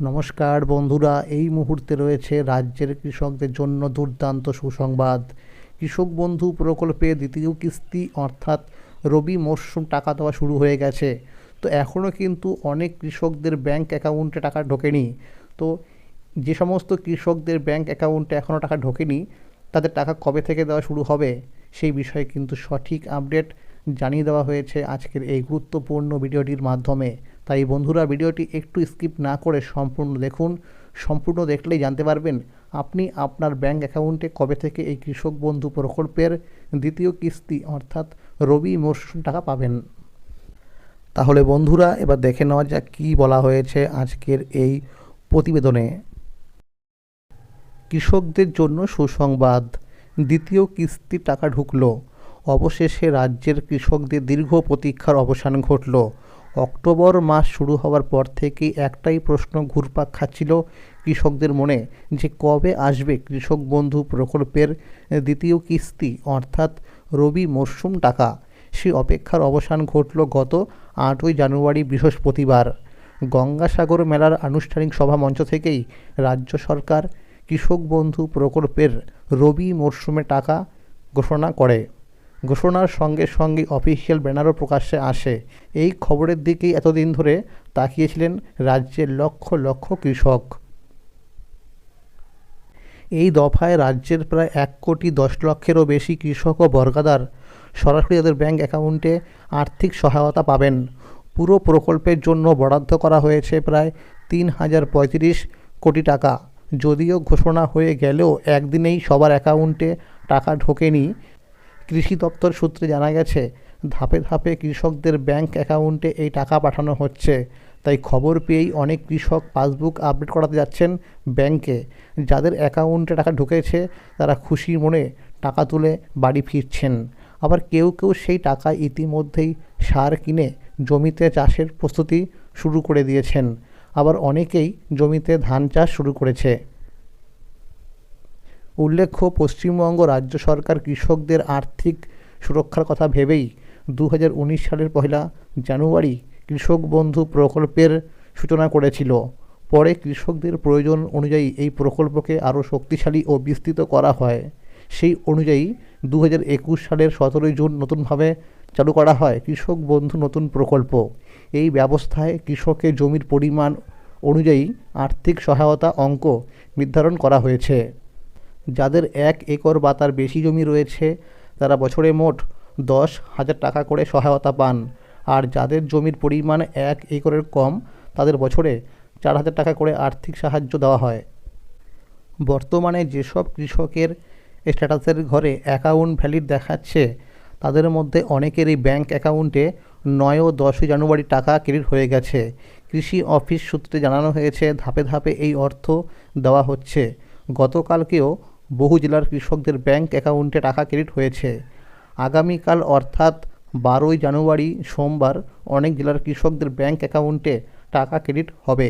নমস্কার বন্ধুরা, এই মুহূর্তে রয়েছে রাজ্যের কৃষকদের জন্য দুর্দান্ত সুসংবাদ। কৃষক বন্ধু প্রকল্পে দ্বিতীয় কিস্তি অর্থাৎ রবি মরশুম টাকা দেওয়া শুরু হয়ে গেছে। তো এখনও কিন্তু অনেক কৃষকদের ব্যাংক অ্যাকাউন্টে টাকা ঢোকেনি। তো যে সমস্ত কৃষকদের ব্যাংক অ্যাকাউন্টে এখনও টাকা ঢোকেনি, তাদের টাকা কবে থেকে দেওয়া শুরু হবে সেই বিষয়ে কিন্তু সঠিক আপডেট জানিয়ে দেওয়া হয়েছে আজকের এই গুরুত্বপূর্ণ ভিডিওটির মাধ্যমে। তাই বন্ধুরা, ভিডিওটি একটু স্কিপ না করে সম্পূর্ণ দেখুন। সম্পূর্ণ দেখলেই জানতে পারবেন আপনি আপনার ব্যাংক অ্যাকাউন্টে কবে থেকে এই কৃষক বন্ধু প্রকল্পের দ্বিতীয় কিস্তি অর্থাৎ রবি মরশুম টাকা পাবেন। তাহলে বন্ধুরা, এবার দেখে নেওয়া যাক কী বলা হয়েছে আজকের এই প্রতিবেদনে। কৃষকদের জন্য সুসংবাদ, দ্বিতীয় কিস্তির টাকা ঢুকলো। অবশেষে রাজ্যের কৃষকদের দীর্ঘ প্রতীক্ষার অবসান ঘটল। অক্টোবর মাস শুরু হওয়ার পর থেকেই একটাই প্রশ্ন ঘুরপাক খাচ্ছিল কৃষকদের মনে, যে কবে আসবে কৃষক বন্ধু প্রকল্পের দ্বিতীয় কিস্তি অর্থাৎ রবি মরশুম টাকা। সেই অপেক্ষার অবসান ঘটল গত 8ই জানুয়ারি বৃহস্পতিবার। গঙ্গাসাগর মেলার আনুষ্ঠানিক সভা মঞ্চ থেকেই রাজ্য সরকার কৃষক বন্ধু প্রকল্পের রবি মরশুমে টাকা ঘোষণা করে। ঘোষণার সঙ্গে সঙ্গে অফিসিয়াল ব্যানারও প্রকাশ্যে আসে। এই খবরের দিকেই এতদিন ধরে তাকিয়েছিলেন রাজ্যের লক্ষ লক্ষ কৃষক। এই দফায় রাজ্যের প্রায় 1,10,00,000-এরও বেশি কৃষক ও বর্গাদার সরাসরি তাদের ব্যাংক অ্যাকাউন্টে আর্থিক সহায়তা পাবেন। পুরো প্রকল্পের জন্য বরাদ্দ করা হয়েছে প্রায় 3,035 কোটি টাকা। যদিও ঘোষণা হয়ে গেলেও একদিনেই সবার অ্যাকাউন্টে টাকা ঢোকেনি। কৃষি দপ্তর সূত্রে জানা গেছে, ধাপে ধাপে কৃষকদের ব্যাংক অ্যাকাউন্টে এই টাকা পাঠানো হচ্ছে। তাই খবর পেয়েই অনেক কৃষক পাসবুক আপডেট করাতে যাচ্ছেন ব্যাংকে। যাদের অ্যাকাউন্টে টাকা ঢুকেছে তারা খুশি মনে টাকা তুলে বাড়ি ফিরছেন। আবার কেউ কেউ সেই টাকা ইতিমধ্যেই সার কিনে জমিতে চাষের প্রস্তুতি শুরু করে দিয়েছেন। আবার অনেকেই জমিতে ধান চাষ শুরু করেছে। উল্লেখ্য, পশ্চিমবঙ্গ রাজ্য সরকার কৃষকদের আর্থিক সুরক্ষার কথা ভেবেই 2019 সালের 1 জানুয়ারি কৃষক বন্ধু প্রকল্পের সূচনা করেছিল। পরে কৃষকদের প্রয়োজন অনুযায়ী এই প্রকল্পকে আরও শক্তিশালী ও বিস্তৃত করা হয়। সেই অনুযায়ী 2021 সালের 17 জুন নতুনভাবে চালু করা হয় কৃষক বন্ধু নতুন প্রকল্প। এই ব্যবস্থায় কৃষকের জমির পরিমাণ অনুযায়ী আর্থিক সহায়তা অঙ্ক নির্ধারণ করা হয়েছে। যাদের 1 একর বা তার বেশি জমি রয়েছে তারা বছরে মোট 10,000 টাকা করে সহায়তা পান। আর যাদের জমির পরিমাণ 1 একরের কম তাদের বছরে 4,000 টাকা করে আর্থিক সাহায্য দেওয়া হয়। বর্তমানে যেসব কৃষকের স্ট্যাটাসের ঘরে অ্যাকাউন্ট ভ্যালিড দেখাচ্ছে তাদের মধ্যে অনেকেরই ব্যাংক অ্যাকাউন্টে 9 ও 10 জানুয়ারি টাকা ক্রেডিট হয়ে গেছে। কৃষি অফিস সূত্রে জানানো হয়েছে, ধাপে ধাপে এই অর্থ দেওয়া হচ্ছে। গতকালকেও বহু জেলার কৃষকদের ব্যাংক অ্যাকাউন্টে টাকা ক্রেডিট হয়েছে। আগামীকাল অর্থাৎ 12ই জানুয়ারি সোমবার অনেক জেলার কৃষকদের ব্যাংক অ্যাকাউন্টে টাকা ক্রেডিট হবে।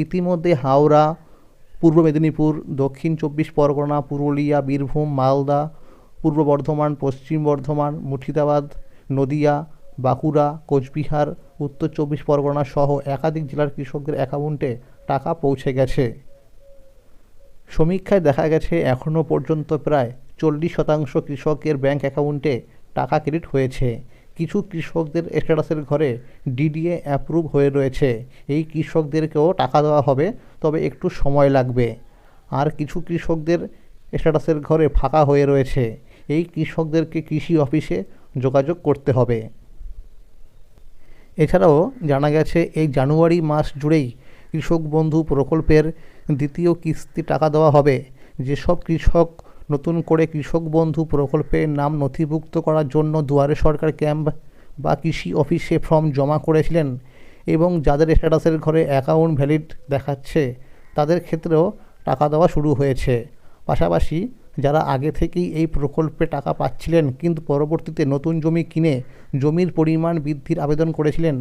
ইতিমধ্যে হাওড়া, পূর্ব মেদিনীপুর, দক্ষিণ 24 পরগনা, পুরুলিয়া, বীরভূম, মালদা, পূর্ব বর্ধমান, পশ্চিম বর্ধমান, মুর্শিদাবাদ, নদিয়া, বাঁকুড়া, কোচবিহার, উত্তর 24 পরগনা সহ একাধিক জেলার কৃষকদের অ্যাকাউন্টে টাকা পৌঁছে গেছে। সমীক্ষায় দেখা গেছে এখনও পর্যন্ত প্রায় 40% কৃষকের ব্যাংক অ্যাকাউন্টে টাকা ক্রেডিট হয়েছে। কিছু কৃষকদের স্ট্যাটাসের ঘরে ডিডিএ অ্যাপ্রুভ হয়ে রয়েছে। এই কৃষকদেরকেও টাকা দেওয়া হবে, তবে একটু সময় লাগবে। আর কিছু কৃষকদের স্ট্যাটাসের ঘরে ফাঁকা হয়ে রয়েছে। এই কৃষকদেরকে কৃষি অফিসে যোগাযোগ করতে হবে। এছাড়াও জানা গেছে এই জানুয়ারি মাস জুড়েই কৃষক বন্ধু প্রকল্পের দ্বিতীয় কিস্তি টাকা দেওয়া হবে। যেসব কৃষক নতুন করে কৃষক বন্ধু প্রকল্পের নাম নথিভুক্ত করার জন্য দুয়ারে সরকার ক্যাম্প বা কৃষি অফিসে ফর্ম জমা করেছিলেন এবং যাদের স্ট্যাটাসের ঘরে অ্যাকাউন্ট ভ্যালিড দেখাচ্ছে তাদের ক্ষেত্রেও টাকা দেওয়া শুরু হয়েছে। পাশাপাশি যারা আগে থেকেই এই প্রকল্পে টাকা পাচ্ছিলেন কিন্তু পরবর্তীতে নতুন জমি কিনে জমির পরিমাণ বৃদ্ধির আবেদন করেছিলেন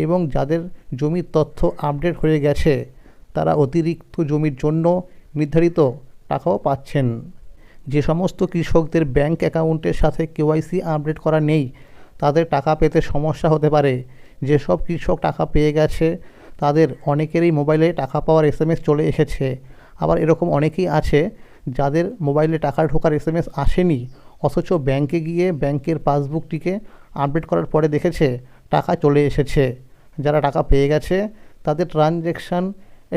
এবং যাদের জমির তথ্য আপডেট হয়ে গেছে তারা অতিরিক্ত জমির জন্য নির্ধারিত টাকাও পাচ্ছেন। যে সমস্ত কৃষকদের ব্যাংক অ্যাকাউন্টের সাথে কেওয়াইসি আপডেট করা নেই তাদের টাকা পেতে সমস্যা হতে পারে। যেসব কৃষক টাকা পেয়ে গেছে তাদের অনেকেরই মোবাইলে টাকা পাওয়ার এসএমএস চলে এসেছে। আবার এরকম অনেকেই আছে যাদের মোবাইলে টাকা ঢোকার এসএমএস আসেনি, অথচ ব্যাংকে গিয়ে ব্যাংকের পাসবুকটিকে আপডেট করার পরে দেখেছে টাকা চলে এসেছে। যারা টাকা পেয়ে গেছে তাদের ট্রানজ্যাকশান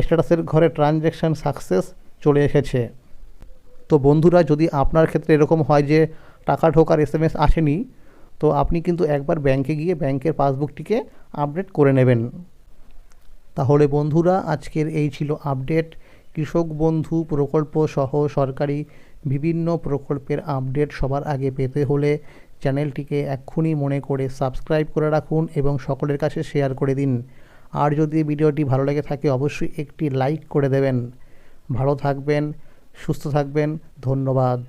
স্ট্যাটাসের ঘরে ট্রানজ্যাকশান সাকসেস চলে এসেছে। তো বন্ধুরা, যদি আপনার ক্ষেত্রে এরকম হয় যে টাকা ঢোকার এসএমএস আসেনি, তো আপনি কিন্তু একবার ব্যাংকে গিয়ে ব্যাংকের পাসবুকটিকে আপডেট করে নেবেন। তাহলে বন্ধুরা, আজকের এই ছিল আপডেট। কৃষক বন্ধু প্রকল্প সহ সরকারি বিভিন্ন প্রকল্পের আপডেট সবার আগে পেতে হলে চ্যানেলটিকে এক্ষুনি মনে করে সাবস্ক্রাইব করে রাখুন এবং সকলের কাছে শেয়ার করে দিন। আর যদি ভিডিওটি ভালো লেগে থাকে অবশ্যই একটি লাইক করে দেবেন। ভালো থাকবেন, সুস্থ থাকবেন, ধন্যবাদ।